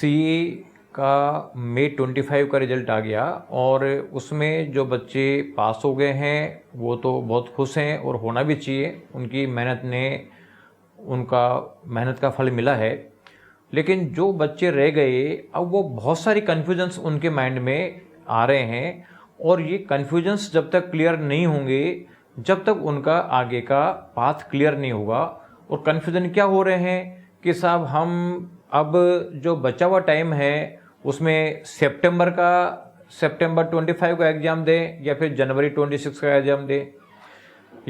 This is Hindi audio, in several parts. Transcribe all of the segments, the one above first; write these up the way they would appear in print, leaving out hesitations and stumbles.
सीए का मई 25 का रिज़ल्ट आ गया और उसमें जो बच्चे पास हो गए हैं वो तो बहुत खुश हैं और होना भी चाहिए। उनकी उनका मेहनत का फल मिला है। लेकिन जो बच्चे रह गए, अब वो बहुत सारी कन्फ्यूजन्स उनके माइंड में आ रहे हैं और ये कन्फ्यूजन्स जब तक क्लियर नहीं होंगे, जब तक उनका आगे का पाथ क्लियर नहीं होगा। और कन्फ्यूजन क्या हो रहे हैं कि साहब हम अब जो बचा हुआ टाइम है उसमें सितंबर 25 का एग्ज़ाम दें या फिर जनवरी 26 का एग्ज़ाम दें,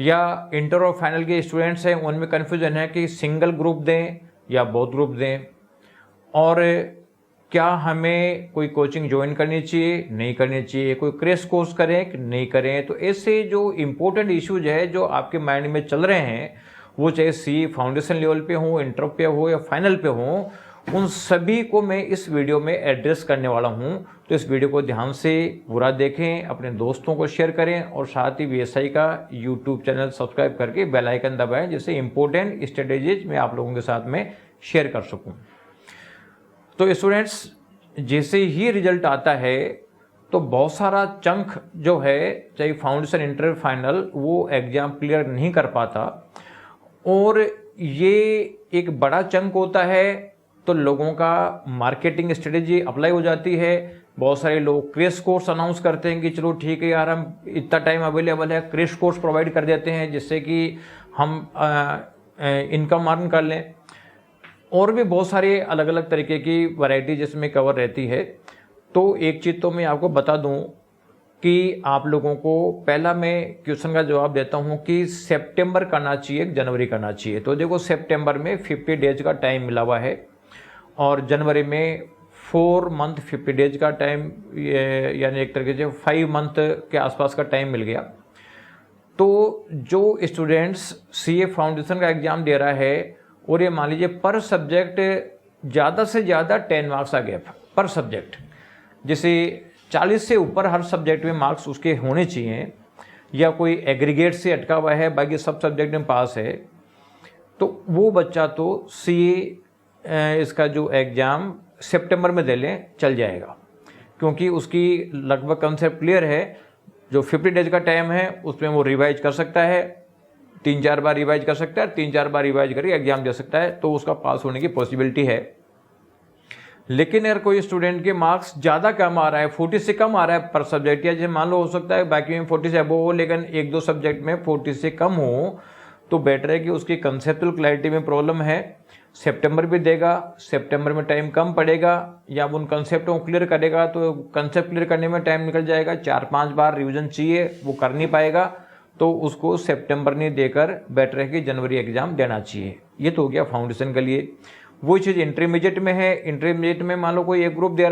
या इंटर और फाइनल के स्टूडेंट्स हैं उनमें कन्फ्यूजन है कि सिंगल ग्रुप दें या बोथ ग्रुप दें, और क्या हमें कोई कोचिंग ज्वाइन करनी चाहिए नहीं करनी चाहिए, कोई क्रैश कोर्स करें कि नहीं करें। तो ऐसे जो इम्पोर्टेंट इश्यूज है जो आपके माइंड में चल रहे हैं, वो चाहे सी फाउंडेशन लेवल पे हो, इंटर पे हो या फाइनल पे हो, उन सभी को मैं इस वीडियो में एड्रेस करने वाला हूं। तो इस वीडियो को ध्यान से पूरा देखें, अपने दोस्तों को शेयर करें और साथ ही वीएसआई का यूट्यूब चैनल सब्सक्राइब करके बेल आइकन दबाएं, जिससे इंपॉर्टेंट स्ट्रेटेजीज मैं आप लोगों के साथ में शेयर कर सकूं। तो स्टूडेंट्स, जैसे ही रिजल्ट आता है तो बहुत सारा चंक जो है, चाहे फाउंडेशन इंटर फाइनल, वो एग्जाम क्लियर नहीं कर पाता और ये एक बड़ा चंक होता है। तो लोगों का मार्केटिंग स्ट्रेटेजी अप्लाई हो जाती है। बहुत सारे लोग क्रैश कोर्स अनाउंस करते हैं कि चलो ठीक है यार, हम इतना टाइम अवेलेबल है, क्रैश कोर्स प्रोवाइड कर देते हैं जिससे कि हम इनकम अर्न कर लें। और भी बहुत सारे अलग अलग तरीके की वैरायटी जिसमें कवर रहती है। तो एक चीज़ तो मैं आपको बता दूं कि आप लोगों को पहला मैं क्वेश्चन का जवाब देता हूं कि सितंबर करना चाहिए जनवरी करना चाहिए। तो देखो, सितंबर में 50 डेज का टाइम मिला हुआ है और जनवरी में 4 मंथ 50 डेज का टाइम, यानी एक तरीके से 5 मंथ के आसपास का टाइम मिल गया। तो जो स्टूडेंट्स सीए फाउंडेशन का एग्जाम दे रहा है और ये मान लीजिए पर सब्जेक्ट ज़्यादा से ज़्यादा 10 मार्क्स आ गए पर सब्जेक्ट, जैसे 40 से ऊपर हर सब्जेक्ट में मार्क्स उसके होने चाहिए, या कोई एग्रीगेट से अटका हुआ है बाकी सब सब्जेक्ट में पास है, तो वो बच्चा तो सीए इसका जो एग्ज़ाम सितंबर में दे लें चल जाएगा, क्योंकि उसकी लगभग कंसेप्ट क्लियर है। जो 50 डेज का टाइम है उसमें वो रिवाइज कर सकता है, 3-4 बार रिवाइज कर सकता है, 3-4 बार रिवाइज करके एग्जाम दे सकता है, तो उसका पास होने की पॉसिबिलिटी है। लेकिन अगर कोई स्टूडेंट के मार्क्स ज़्यादा कम आ रहा है, 40 से कम आ रहा है पर सब्जेक्ट, या जैसे मान लो हो सकता है बाकी में 40 से अबव हो लेकिन 1-2 सब्जेक्ट में 40 से कम हो, तो बेटर है कि उसकी कंसेप्चुअल क्लैरिटी में प्रॉब्लम है। सितंबर भी देगा, सितंबर में टाइम कम पड़ेगा, या उन कंसेप्टों को क्लियर करेगा तो कंसेप्ट क्लियर करने में टाइम निकल जाएगा, 4-5 बार रिविजन चाहिए, वो कर नहीं पाएगा, तो उसको सितंबर नहीं देकर बेटर है कि जनवरी एग्जाम देना चाहिए। ये तो हो गया फाउंडेशन के लिए। वो चीज़ इंटरमीडिएट में है। इंटरमीडिएट में मान लो कोई एक ग्रुप दे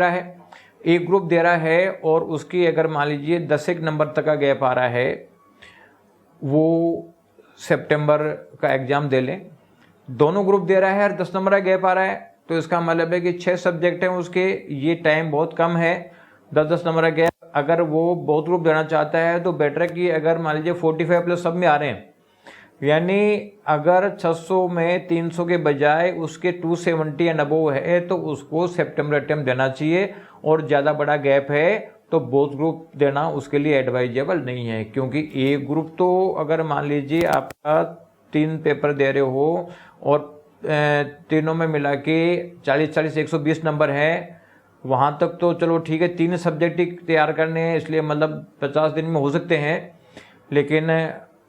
रहा है और उसकी अगर मान लीजिए 10 नंबर तक का गैप आ रहा है, वो सितंबर का एग्जाम दे लें। दोनों ग्रुप दे रहा है और 10 नंबर का गैप आ रहा है, तो इसका मतलब है कि 6 सब्जेक्ट हैं उसके, ये टाइम बहुत कम है, 10-10 नंबर का गैप। अगर वो बहुत ग्रुप देना चाहता है तो बेटर है कि अगर मान लीजिए 45 प्लस सब में आ रहे हैं, यानी अगर 600 में 300 के बजाय उसके 270 एंड अबव है, तो उसको सितंबर अटेम्प्ट देना चाहिए। और ज़्यादा बड़ा गैप है तो बोथ ग्रुप देना उसके लिए एडवाइजेबल नहीं है, क्योंकि एक ग्रुप तो अगर मान लीजिए आपका 3 पेपर दे रहे हो और तीनों में मिला के 40-40 120 नंबर है, वहाँ तक तो चलो ठीक है, 3 सब्जेक्ट ही तैयार करने हैं, इसलिए मतलब 50 दिन में हो सकते हैं। लेकिन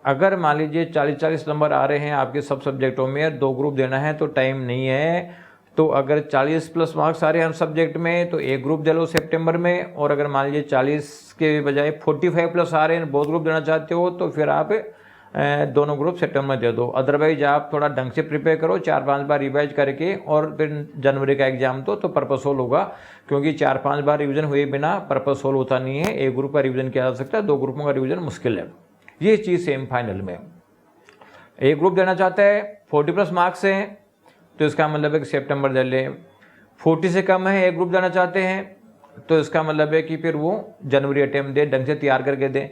अगर मान लीजिए 40-40 नंबर आ रहे हैं आपके सब सब्जेक्टों में, 2 ग्रुप देना है तो टाइम नहीं है। तो अगर 40 प्लस मार्क्स आ रहे हैं हर सब्जेक्ट में तो एक ग्रुप दे लो सितंबर में, और अगर मान लीजिए 40 के बजाय 45 प्लस आ रहे हैं, बहुत ग्रुप देना चाहते हो, तो फिर आप दोनों ग्रुप सितंबर में दे दो। अदरवाइज आप थोड़ा ढंग से प्रिपेयर करो, 4-5 बार रिवाइज करके, और फिर जनवरी का एग्जाम दो तो पर्पस सोल्व होगा। क्योंकि 4-5 बार रिवीजन हुए बिना पर्पस सोल्व होता नहीं है। एक ग्रुप का रिवीजन किया जा सकता है, 2 ग्रुपों का रिवीजन मुश्किल है। ये चीज़ सेम फाइनल में एक ग्रुप देना चाहता है, 40 प्लस मार्क्स हैं, तो इसका मतलब है कि सितंबर दे लें। 40 से कम है, एक ग्रुप देना चाहते हैं, तो इसका मतलब है कि फिर वो जनवरी अटेम्प्ट दें, ढंग से तैयार करके दें।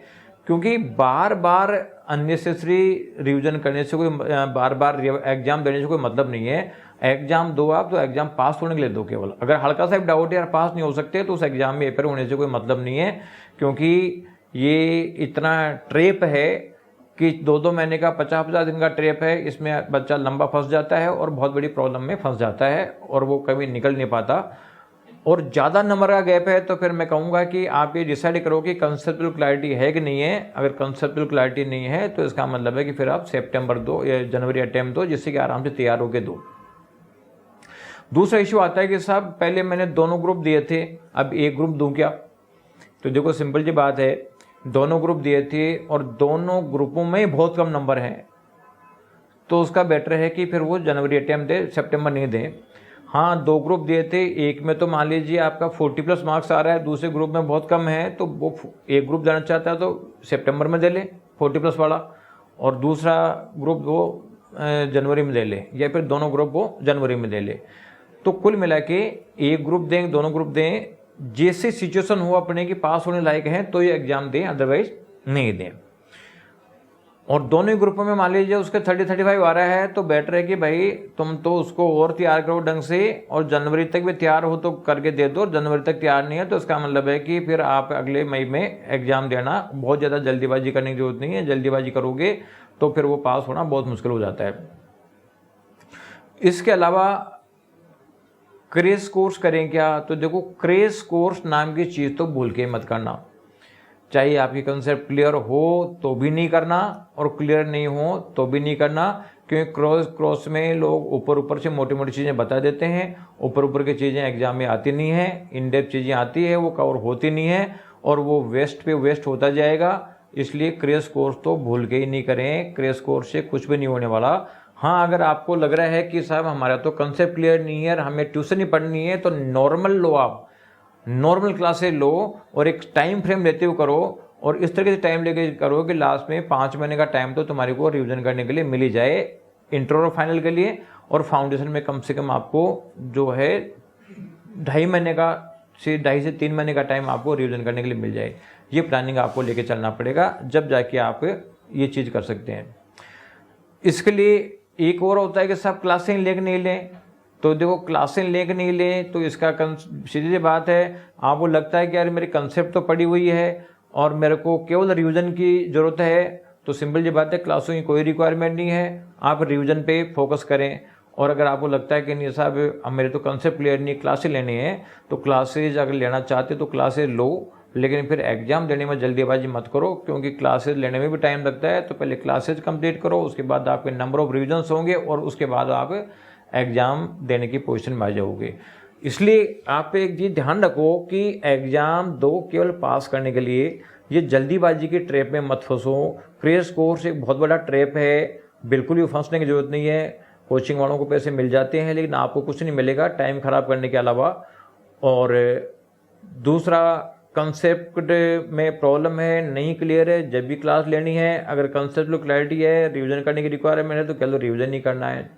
क्योंकि बार बार अननेसेसरी रिवीजन करने से कोई, बार बार एग्जाम देने से कोई मतलब नहीं है। एग्जाम दो आप तो एग्जाम पास होने के लिए दो केवल। अगर हल्का सा डाउट यार पास नहीं हो सकते तो उस एग्जाम में पेपर होने से कोई मतलब नहीं है, क्योंकि ये इतना ट्रेप है कि 2-2 महीने का 50-50 दिन का ट्रेप है। इसमें बच्चा लंबा फंस जाता है और बहुत बड़ी प्रॉब्लम में फंस जाता है और वो कभी निकल नहीं पाता। और ज़्यादा नंबर का गैप है तो फिर मैं कहूँगा कि आप ये डिसाइड करो कि कंसेप्चुअल क्लैरिटी है कि नहीं है। अगर कंसेप्चुअल क्लैरिटी नहीं है तो इसका मतलब है कि फिर आप सितंबर दो या जनवरी अटेम्प्ट दो, जिससे कि आराम से तैयार होकर दो। दूसरा इशू आता है कि साहब पहले मैंने दोनों ग्रुप दिए थे, अब एक ग्रुप दूं क्या? तो देखो सिंपल सी बात है, दोनों ग्रुप दिए थे और दोनों ग्रुपों में बहुत कम नंबर हैं, तो उसका बेटर है कि फिर वो जनवरी अटेम्प्ट दे, सितंबर नहीं दे। हाँ, 2 ग्रुप दिए थे, एक में तो मान लीजिए आपका 40+ मार्क्स आ रहा है, दूसरे ग्रुप में बहुत कम है, तो वो एक ग्रुप देना चाहता है तो सितंबर में दे ले 40+ वाला, और दूसरा ग्रुप वो जनवरी में दे ले, या फिर दोनों ग्रुप वो जनवरी में दे ले। तो कुल मिला के एक ग्रुप दें, दोनों ग्रुप दें, जैसे सिचुएशन हो अपने की पास होने लायक हैं तो ये एग्जाम दें, अदरवाइज नहीं दें। और दोनों ही ग्रुपों में मान लीजिए उसके 30-35 आ रहा है तो बेटर है कि भाई तुम तो उसको और तैयार करो ढंग से, और जनवरी तक भी तैयार हो तो करके दे दो। जनवरी तक तैयार नहीं है तो इसका मतलब है कि फिर आप अगले मई में एग्जाम देना। बहुत ज़्यादा जल्दीबाजी करने की जरूरत नहीं है, जल्दीबाजी करोगे तो फिर वो पास होना बहुत मुश्किल हो जाता है। इसके अलावा क्रेश कोर्स करें क्या? तो देखो, क्रेश कोर्स नाम की चीज़ तो भूल के मत करना। चाहे आपकी कंसेप्ट क्लियर हो तो भी नहीं करना और क्लियर नहीं हो तो भी नहीं करना, क्योंकि क्रॉस में लोग ऊपर ऊपर से मोटी मोटी चीज़ें बता देते हैं। ऊपर ऊपर की चीज़ें एग्जाम में आती नहीं है, इन डेप्थ चीज़ें आती है वो कवर होती नहीं है और वो वेस्ट पे वेस्ट होता जाएगा। इसलिए क्रेश कोर्स तो भूल के ही नहीं करें, क्रेश कोर्स से कुछ भी नहीं होने वाला। हाँ, अगर आपको लग रहा है कि साहब हमारा तो कंसेप्ट क्लियर नहीं है, हमें ट्यूशन ही पढ़नी है, तो नॉर्मल लो, आप नॉर्मल क्लासेस लो और एक टाइम फ्रेम लेते हुए करो, और इस तरीके से टाइम लेके करो कि लास्ट में 5 महीने का टाइम तो तुम्हारे को रिवीजन करने के लिए मिल ही जाए, इंटर और फाइनल के लिए। और फाउंडेशन में कम से कम आपको जो है 2.5 महीने का से 2.5 से 3 महीने का टाइम आपको रिवीजन करने के लिए मिल जाए। ये प्लानिंग आपको लेके चलना पड़ेगा, जब जाके आप ये चीज़ कर सकते हैं। इसके लिए एक और होता है कि सब क्लासें लेके नहीं लें। तो देखो, क्लासें लेके नहीं लें तो इसका सीधी सी बात है, आपको लगता है कि यार मेरी कंसेप्ट तो पड़ी हुई है और मेरे को केवल रिवीजन की ज़रूरत है, तो सिंपल जी बात है, क्लासों की कोई रिक्वायरमेंट नहीं है, आप रिवीजन पे फोकस करें। और अगर आपको लगता है कि नहीं साहब अब मेरे तो कंसेप्ट क्लियर नहीं, क्लासेज लेनी है, तो क्लासेज अगर लेना चाहते तो क्लासेज लो, लेकिन फिर एग्जाम देने में जल्दीबाजी मत करो, क्योंकि क्लासेज लेने में भी टाइम लगता है। तो पहले क्लासेज कंप्लीट करो, उसके बाद आपके नंबर ऑफ रिविजन्स होंगे और उसके बाद आप एग्ज़ाम देने की पोजीशन में आ जाओगे। इसलिए आप एक चीज़ ध्यान रखो कि एग्ज़ाम दो केवल पास करने के लिए, ये जल्दीबाजी की ट्रैप में मत फंसो। क्रेश कोर्स एक बहुत बड़ा ट्रैप है, बिल्कुल भी फंसने की जरूरत नहीं है। कोचिंग वालों को पैसे मिल जाते हैं लेकिन आपको कुछ नहीं मिलेगा टाइम ख़राब करने के अलावा। और दूसरा, कंसेप्ट में प्रॉब्लम है, नहीं क्लियर है, जब भी क्लास लेनी है, अगर कंसेप्ट में क्लैरिटी है, रिवीजन करने की रिक्वायरमेंट है, तो कह लो रिवीजन नहीं करना है।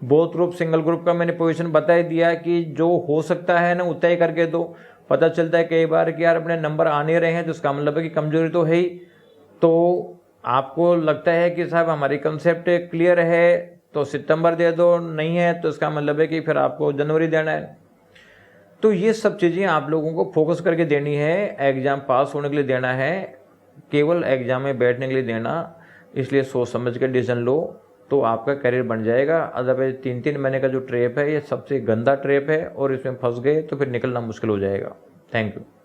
बोथ ग्रुप सिंगल ग्रुप का मैंने पोजीशन बता ही दिया कि जो हो सकता है ना उतना ही करके दो। पता चलता है कई बार कि यार अपने नंबर आ नहीं रहे हैं, तो इसका मतलब है कि कमजोरी तो है ही। तो आपको लगता है कि साहब हमारी कंसेप्ट क्लियर है तो सितंबर दे दो, नहीं है तो इसका मतलब है कि फिर आपको जनवरी देना है। तो ये सब चीज़ें आप लोगों को फोकस करके देनी है, एग्ज़ाम पास होने के लिए देना है, केवल एग्ज़ाम में बैठने के लिए देना। इसलिए सोच समझ कर डिसीजन लो तो आपका करियर बन जाएगा। अदरवाइज 3-3 महीने का जो ट्रैप है ये सबसे गंदा ट्रैप है और इसमें फंस गए तो फिर निकलना मुश्किल हो जाएगा। Thank you.